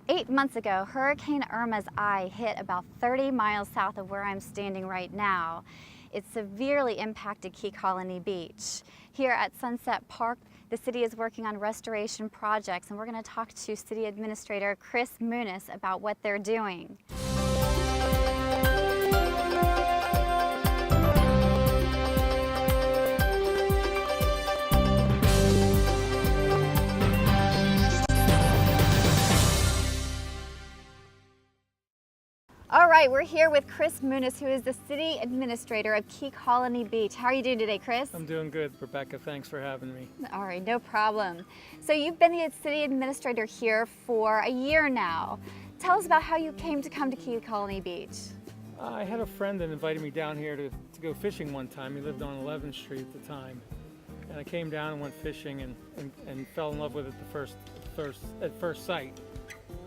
8 months ago, Hurricane Irma's eye hit about 30 miles south of where I'm standing right now. It severely impacted Key Colony Beach. Here at Sunset Park, the city is working on restoration projects, and we're going to talk to City Administrator Chris Moonis about what they're doing. All right, we're here with Chris Moonis, who is the City Administrator of Key Colony Beach. How are you doing today, Chris? I'm doing good, Rebekah. Thanks for having me. All right, no problem. So you've been the City Administrator here for a year now. Tell us about how you came to Key Colony Beach. I had a friend that invited me down here to go fishing one time. He lived on 11th Street at the time. And I came down and went fishing and fell in love with it at first sight.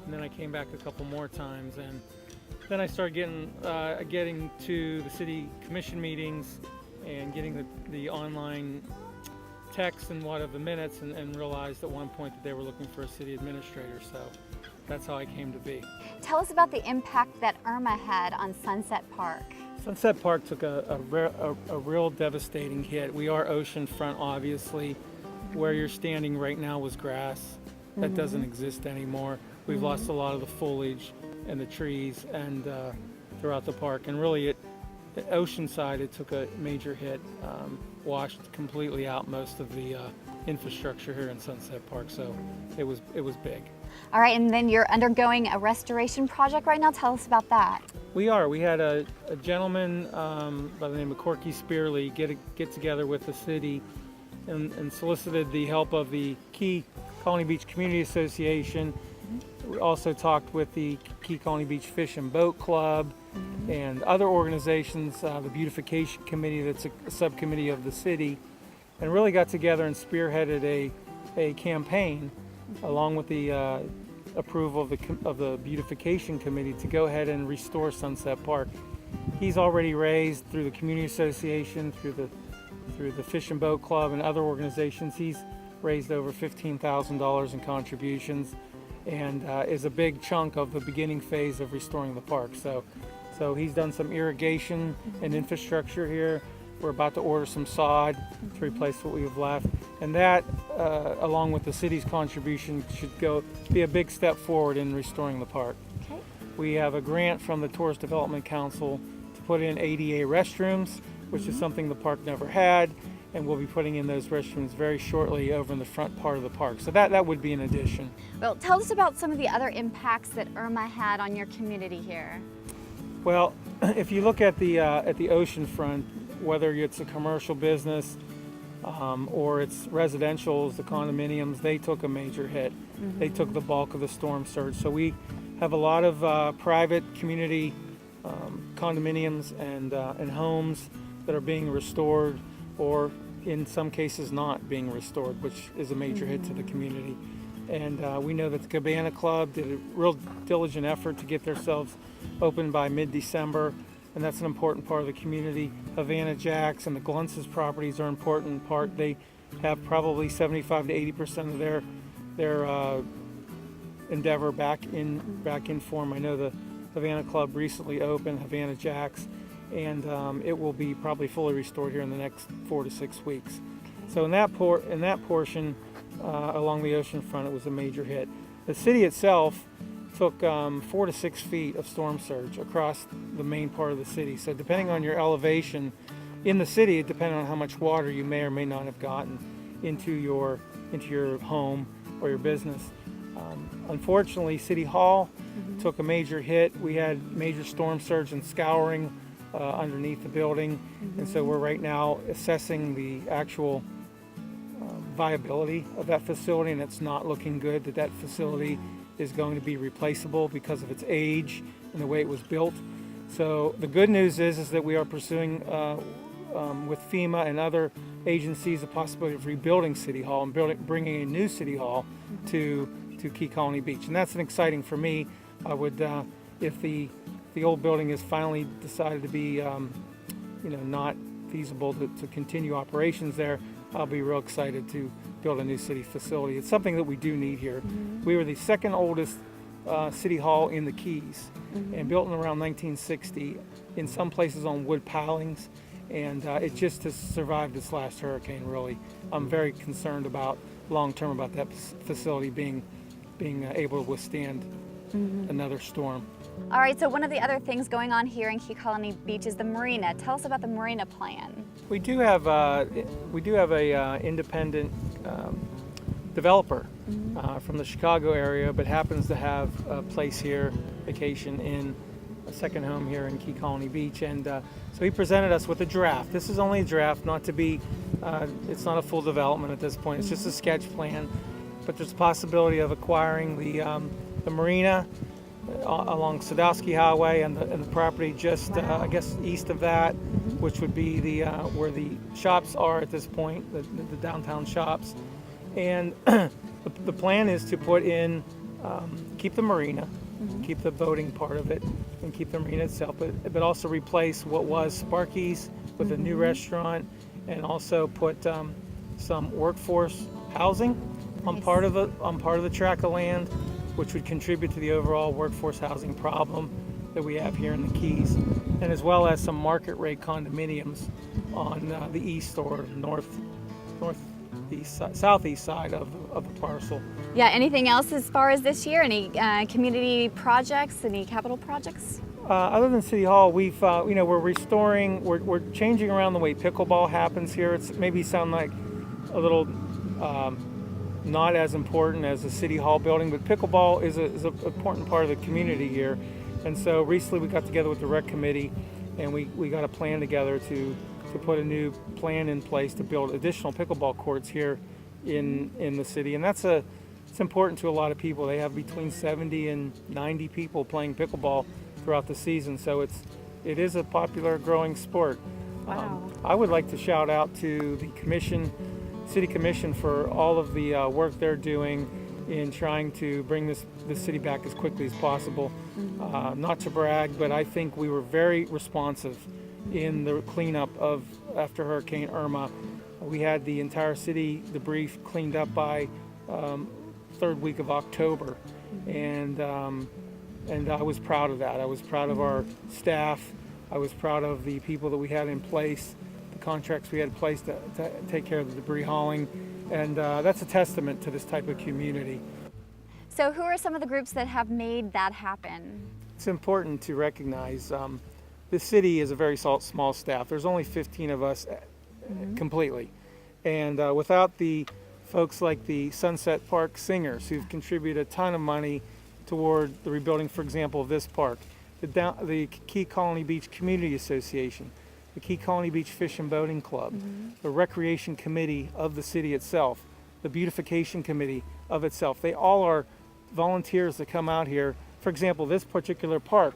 And then I came back a couple more times, and then I started getting to the city commission meetings and getting the online text and the minutes, and realized at one point that they were looking for a city administrator. So that's how I came to be. Tell us about the impact that Irma had on Sunset Park. Sunset Park took a real devastating hit. We are oceanfront, obviously. Where you're standing right now was grass. That doesn't exist anymore. We've lost a lot of the foliage and the trees and throughout the park, and really the ocean side, it took a major hit, washed completely out most of the infrastructure here in Sunset Park, so it was big. All right, and then you're undergoing a restoration project right now. Tell us about that. We had a gentleman by the name of Corky Spearley get together with the city and solicited the help of the Key Colony Beach Community Association. We also talked with the Key Colony Beach Fish and Boat Club and other organizations, the Beautification Committee, that's a subcommittee of the city, and really got together and spearheaded a campaign along with the approval of the Beautification Committee to go ahead and restore Sunset Park. He's already raised, through the Community Association, through the Fish and Boat Club and other organizations, he's raised over $15,000 in contributions, and is a big chunk of the beginning phase of restoring the park. So he's done some irrigation and infrastructure here. We're about to order some sod to replace what we've left, and that, along with the city's contribution, should be a big step forward in restoring the park. Okay. We have a grant from the Tourist Development Council to put in ADA restrooms, which is something the park never had, and we'll be putting in those restrooms very shortly over in the front part of the park. So that would be an addition. Well, tell us about some of the other impacts that Irma had on your community here. Well, if you look at the ocean front, whether it's a commercial business or it's residential, the condominiums, they took a major hit. They took the bulk of the storm surge. So we have a lot of private community condominiums and homes that are being restored, or in some cases not being restored, which is a major hit to the community. And we know that the Cabana Club did a real diligent effort to get themselves open by mid-December, and that's an important part of the community. Havana Jacks and the Gluntz's properties are an important part. They have probably 75 to 80% of their endeavor back in form. I know the Havana Club recently opened, Havana Jacks, and it will be probably fully restored here in the next 4 to 6 weeks. So in that portion along the ocean front, it was a major hit. The city itself took 4 to 6 feet of storm surge across the main part of the city. So depending on your elevation in the city, it depended on how much water you may or may not have gotten into your home or your business. Unfortunately, City Hall took a major hit. We had major storm surge and scouring underneath the building, and so we're right now assessing the actual viability of that facility, and it's not looking good that facility is going to be replaceable because of its age and the way it was built. So the good news is that we are pursuing with FEMA and other agencies the possibility of rebuilding City Hall and bringing a new City Hall to Key Colony Beach, and that's exciting for me. I would, if the old building is finally decided to be not feasible to continue operations there, I'll be real excited to build a new city facility. It's something that we do need here. We were the second oldest city hall in the Keys, and built in around 1960, in some places on wood pilings, and it just has survived this last hurricane, really. I'm very concerned about long-term about that facility being able to withstand another storm. All right, so one of the other things going on here in Key Colony Beach is the Marina. Tell us about the Marina plan. We do have a independent developer from the Chicago area, but happens to have a place here, vacation in a second home here in Key Colony Beach, and so he presented us with a draft. This is only a draft, not to be, it's not a full development at this point. It's just a sketch plan, but there's a possibility of acquiring the marina along Sadowski Highway and the property just I guess east of that, which would be the where the shops are at this point, the downtown shops. And the plan is to put in, keep the marina, keep the boating part of it, and keep the marina itself, but also replace what was Sparky's with a new restaurant, and also put some workforce housing on part of the tract of land, which would contribute to the overall workforce housing problem that we have here in the Keys, and as well as some market rate condominiums on the east or southeast side of the parcel. Yeah, anything else as far as this year? Any community projects, any capital projects? Other than City Hall, we've we're restoring, we're changing around the way pickleball happens here. It's maybe sound like a little not as important as the City Hall building, but pickleball is an important part of the community here. And so recently we got together with the rec committee, and we got a plan together to put a new plan in place to build additional pickleball courts here in the city. And it's important to a lot of people. They have between 70 and 90 people playing pickleball throughout the season, so it is a popular growing sport. Wow. I would like to shout out to the City Commission for all of the work they're doing in trying to bring this city back as quickly as possible. Not to brag, but I think we were very responsive in the cleanup after Hurricane Irma. We had the entire city debris cleaned up by third week of October, and I was proud of that. I was proud of our staff. I was proud of the people that we had in place, the contracts we had in place to take care of the debris hauling, and that's a testament to this type of community. So who are some of the groups that have made that happen? It's important to recognize this city is a very small staff. There's only 15 of us completely, and without the folks like the Sunset Park Singers, who've contributed a ton of money toward the rebuilding, for example, of this park, the Key Colony Beach Community Association, the Key Colony Beach Fish and Boating Club, the Recreation Committee of the city itself, the Beautification Committee of itself. They all are volunteers that come out here. For example, this particular park,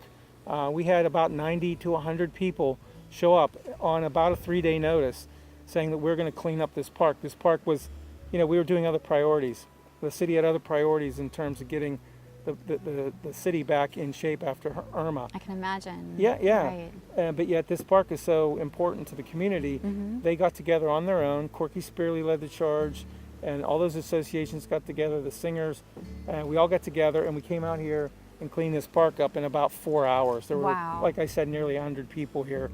we had about 90 to 100 people show up on about a 3-day notice saying that we're going to clean up this park. This park was, we were doing other priorities. The city had other priorities in terms of getting the city back in shape after Irma. I can imagine. Yeah. Right. But yet this park is so important to the community. They got together on their own. Corky Spearley led the charge, and all those associations got together, the singers, and we all got together, and we came out here and cleaned this park up in about 4 hours. There were, like I said, nearly 100 people here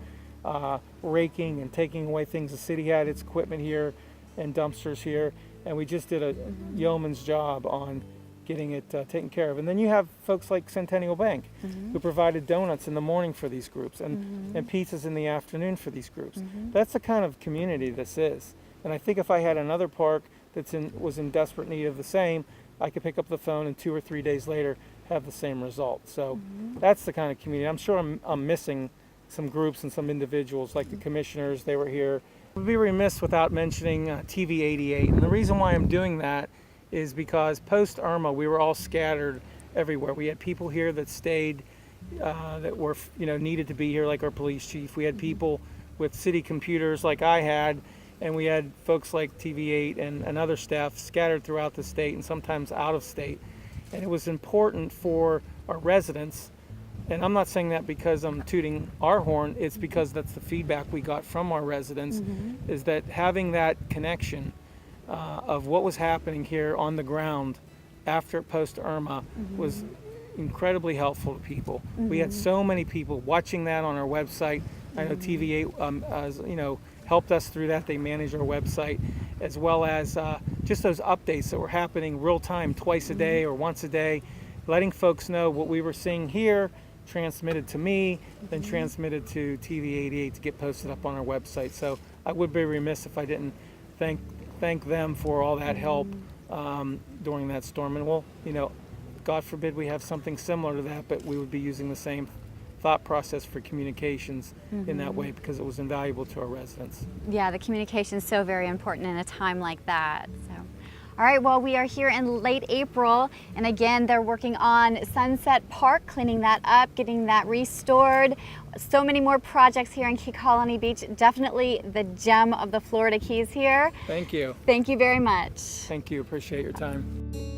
raking and taking away things. The city had its equipment here and dumpsters here, and we just did a yeoman's job on getting it taken care of. And then you have folks like Centennial Bank who provided donuts in the morning for these groups and pizzas in the afternoon for these groups. That's the kind of community this is. And I think if I had another park that was in desperate need of the same, I could pick up the phone and 2 or 3 days later have the same result. So that's the kind of community. I'm sure I'm missing some groups and some individuals like the commissioners. They were here. We'd be remiss without mentioning TV88. And the reason why I'm doing that is because post Irma we were all scattered everywhere. We had people here that stayed that were needed to be here, like our police chief. We had people with city computers like I had, and we had folks like TV8 and other staff scattered throughout the state and sometimes out of state. And it was important for our residents, and I'm not saying that because I'm tooting our horn, it's because that's the feedback we got from our residents, is that having that connection of what was happening here on the ground after post Irma was incredibly helpful to people. We had so many people watching that on our website. I know TV88 helped us through that. They manage our website, as well as just those updates that were happening real time, twice a day or once a day, letting folks know what we were seeing here, transmitted to me, then transmitted to TV88 to get posted up on our website. So I would be remiss if I didn't thank them for all that help during that storm. And we'll, God forbid we have something similar to that, but we would be using the same thought process for communications in that way, because it was invaluable to our residents. Yeah, the communication is so very important in a time like that. So, all right, well, we are here in late April, and again, they're working on Sunset Park, cleaning that up, getting that restored. So many more projects here in Key Colony Beach. Definitely the gem of the Florida Keys here. Thank you. Thank you very much. Thank you. Appreciate your time.